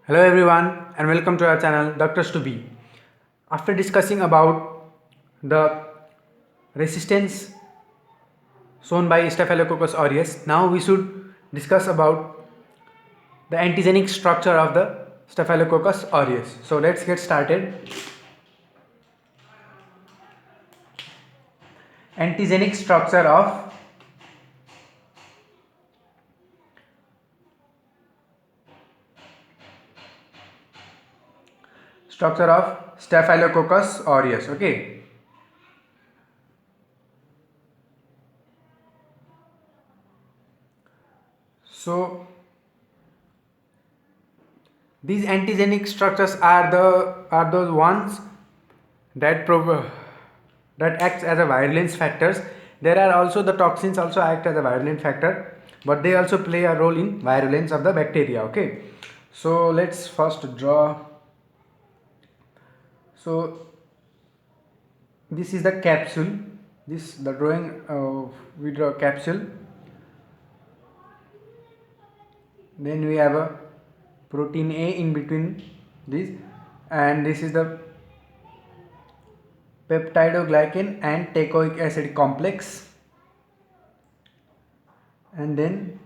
Hello everyone and welcome to our channel Doctors to Be. After discussing about the resistance shown by Staphylococcus aureus, now we should discuss about the antigenic structure of the Staphylococcus aureus. So let's get started. Antigenic structure of Staphylococcus aureus. Okay. So these antigenic structures are those ones that that acts as a virulence factors. There are also the toxins also act as a virulent factor, but they also play a role in virulence of the bacteria. Okay, so let's first draw. So this is the capsule. This the drawing. We draw capsule. Then we have a protein A in between this, and this is the peptidoglycan and teichoic acid complex, and then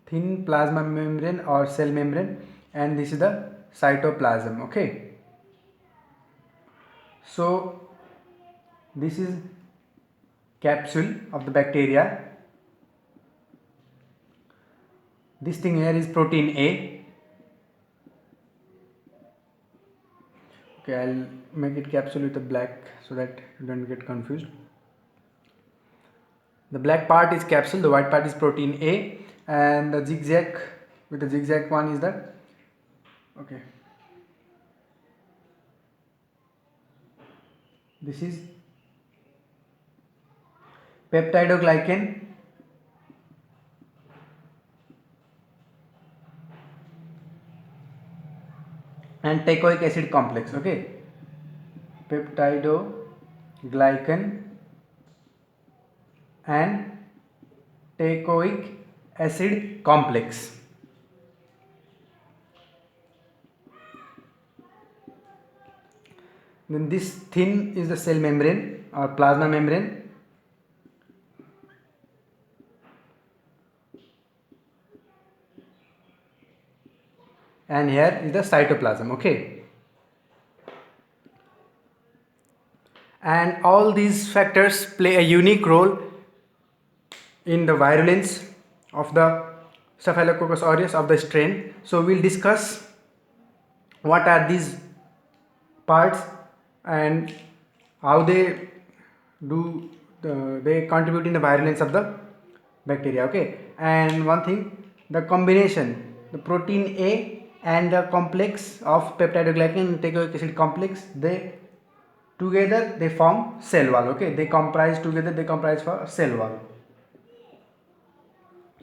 thin plasma membrane or cell membrane, and this is the cytoplasm. Okay, so this is capsule of the bacteria. This thing here is protein A. Okay, I'll make it capsule with a black so that you don't get confused. The black part is capsule, the white part is protein A, and the zigzag with the zigzag one is the okay. This is peptidoglycan and teichoic acid complex. Okay, peptidoglycan and teichoic acid complex. Then this thin is the cell membrane or plasma membrane, and here is the cytoplasm. Okay, and all these factors play a unique role in the virulence of the Staphylococcus aureus of the strain. So we'll discuss what are these parts and how they they contribute in the virulence of the bacteria. Okay, and one thing, the combination, the protein A and the complex of peptidoglycan and teichoic acid complex, they together they form cell wall. Okay, they comprise for cell wall.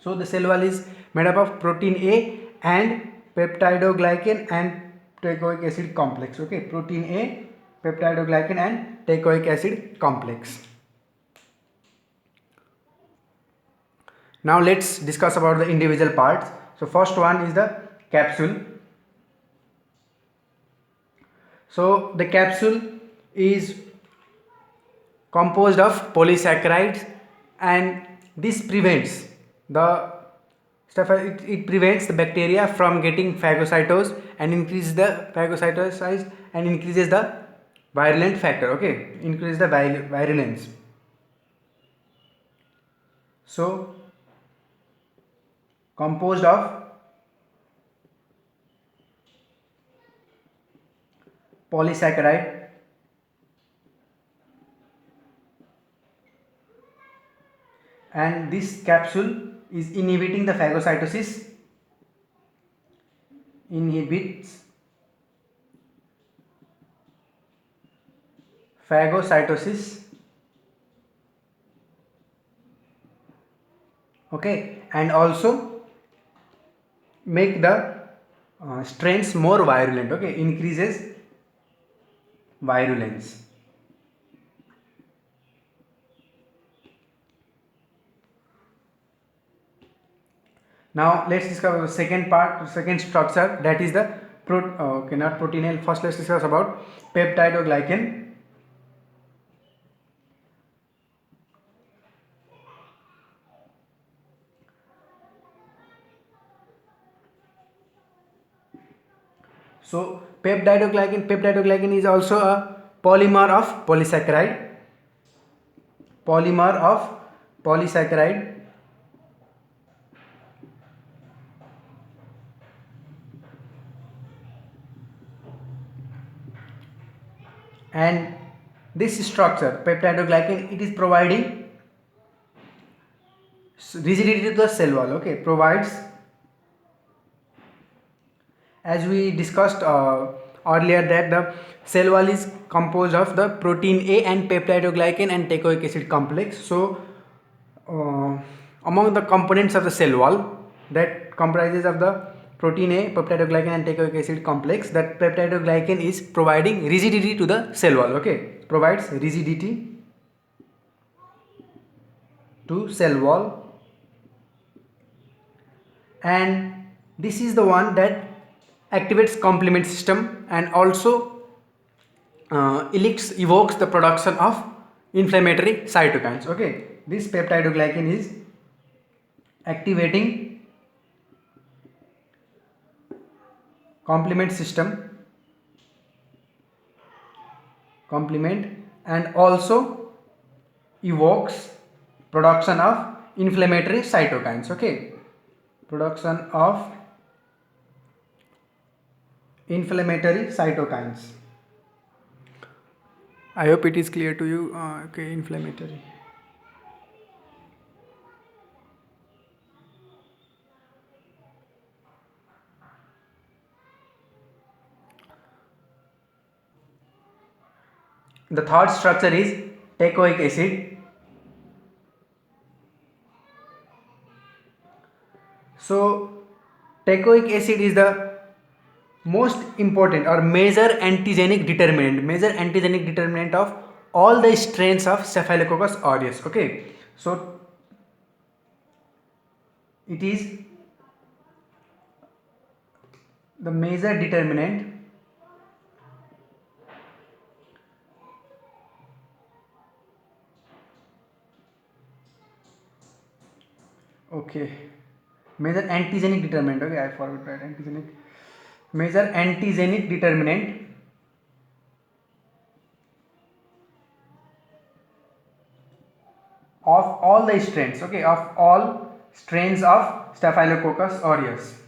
So the cell wall is made up of protein A and peptidoglycan and teichoic acid complex. Okay, protein A, peptidoglycan and teichoic acid complex. Now let's discuss about the individual parts. So first one is the capsule. So the capsule is composed of polysaccharides, and this prevents the it prevents the bacteria from getting phagocytosed and increases the phagocytosis and increases the virulent factor. Okay, increase the virulence. So composed of polysaccharide and this capsule is inhibiting the phagocytosis, inhibits phagocytosis. Okay, and also make the strains more virulent. Okay, increases virulence. Now let's discover the second part, second structure, that is the okay, not protein A. First, let's discuss about peptidoglycan. So peptidoglycan is also a polymer of polysaccharide. Polymer of polysaccharide. And this structure, peptidoglycan, it is providing rigidity to the cell wall. Okay, provides, as we discussed earlier, that the cell wall is composed of the protein A and peptidoglycan and teichoic acid complex. So among the components of the cell wall that comprises of the protein A, peptidoglycan and teichoic acid complex, that peptidoglycan is providing rigidity to the cell wall. Okay, provides rigidity to cell wall, and this is the one that activates complement system and also evokes the production of inflammatory cytokines. Okay, this peptidoglycan is activating complement system, and also evokes production of inflammatory cytokines. Okay, production of inflammatory cytokines. I hope it is clear to you. Okay, inflammatory. The third structure is teichoic acid. So teichoic acid is the most important or major antigenic determinant of all the strains of Staphylococcus aureus. Okay, so it is the major determinant okay major antigenic determinant. Okay, I forgot that. Major antigenic determinant of all the strains, okay, of all strains of Staphylococcus aureus.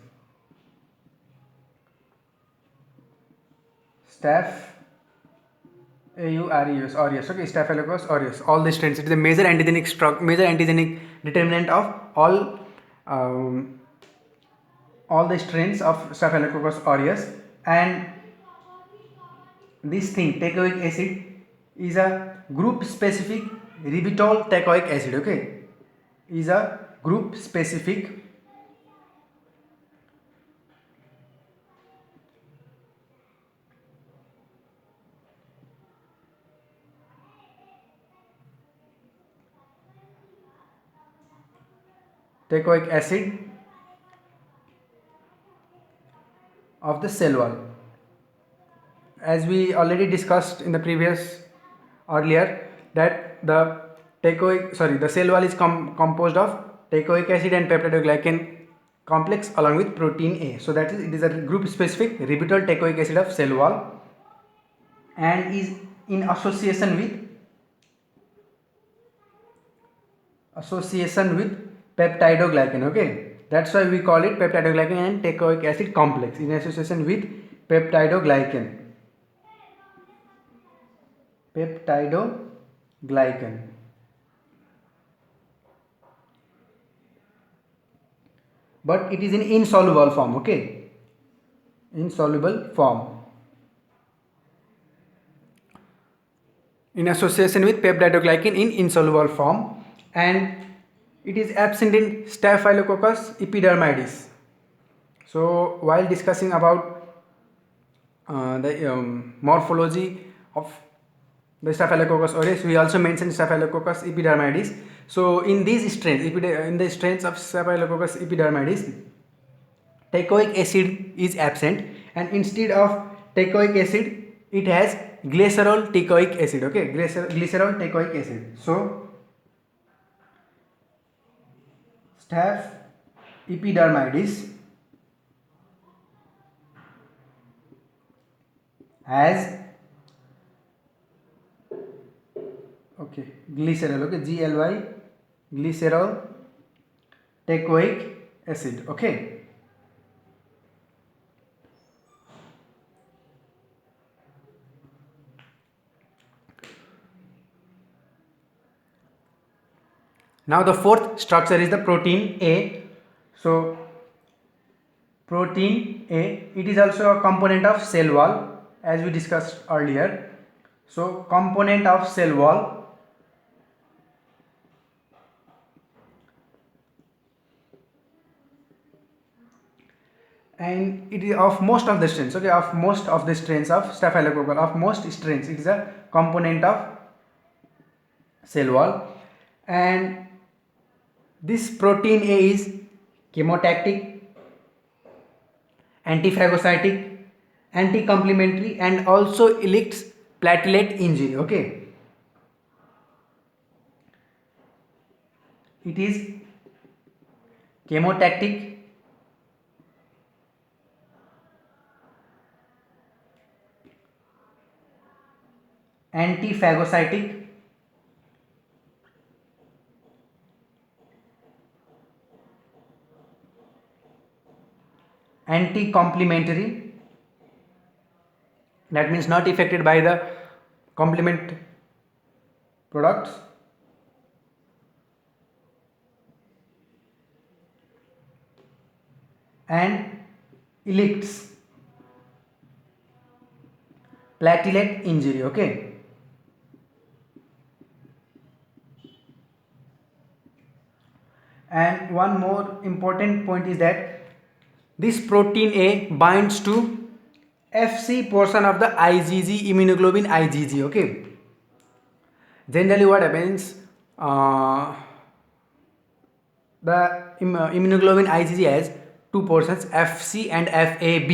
Aureus, okay, Staphylococcus aureus, all the strains. It is a major antigenic determinant of all the strains of Staphylococcus aureus. And this thing, teichoic acid, is a group specific ribitol teichoic acid. Okay, is a group specific teichoic acid of the cell wall. As we already discussed in the previous earlier, that the cell wall is composed of teichoic acid and peptidoglycan complex along with protein A. So that is, it is a group specific ribitol teichoic acid of cell wall and is in association with peptidoglycan. Okay, that's why we call it peptidoglycan and teichoic acid complex, in association with peptidoglycan. But it is in insoluble form. Okay, insoluble form, in association with peptidoglycan in insoluble form, and it is absent in Staphylococcus epidermidis. So while discussing about the morphology of the Staphylococcus aureus, we also mentioned Staphylococcus epidermidis. So in these strains, in the strains of Staphylococcus epidermidis, teichoic acid is absent and instead of teichoic acid it has glycerol teichoic acid. Okay, glycerol teichoic acid. So Staph epidermidis has glycerol, glycerol teichoic acid. Okay. Now the fourth structure is the protein A. So protein A, it is also a component of cell wall as we discussed earlier. So component of cell wall, and it is of most of the strains, okay, of most of the strains of staphylococcal, of most strains it is a component of cell wall. And this protein A is chemotactic, antiphagocytic, anti-complementary, and also elicits platelet injury. Okay, it is chemotactic, antiphagocytic, anti-complementary, that means not affected by the complement products, and elicits platelet injury. Okay, and one more important point is that this protein A binds to Fc portion of the IgG, immunoglobulin IgG. Okay, generally what happens, the immunoglobulin IgG has two portions, Fc and Fab,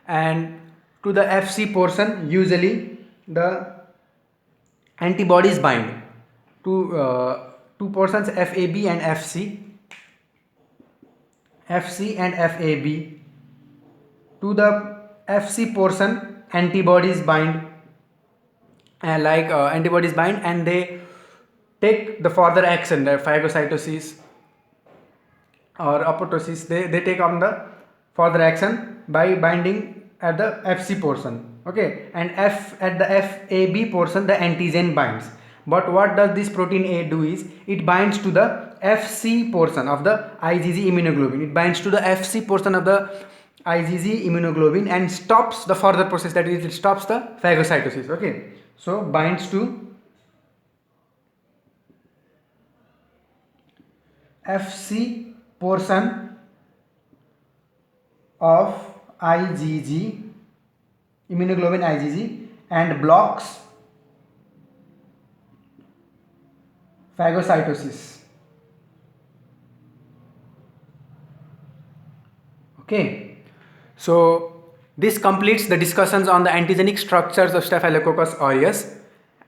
and to the Fc portion usually the antibodies bind to two portions, Fab and Fc and Fab. To the Fc portion antibodies bind, antibodies bind, and they take the further action, the phagocytosis or apoptosis, they take on the further action by binding at the Fc portion. Okay, and at the Fab portion the antigen binds. But what does this protein A do is it binds to the Fc portion of the IgG immunoglobulin. It binds to the Fc portion of the IgG immunoglobulin and stops the further process, that is it stops the phagocytosis. Okay, so binds to Fc portion of IgG, immunoglobulin IgG, and blocks phagocytosis. Okay, so this completes the discussions on the antigenic structures of Staphylococcus aureus,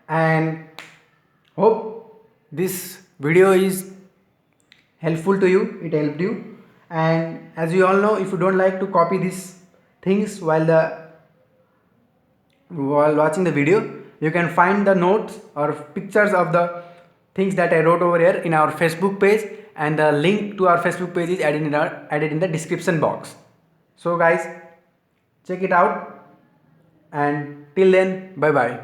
and hope this video is helpful to you, it helped you. And as you all know, if you don't like to copy these things while watching the video, you can find the notes or pictures of the things that I wrote over here in our Facebook page, and the link to our Facebook page is added in the description box. So guys, check it out, and till then, bye bye.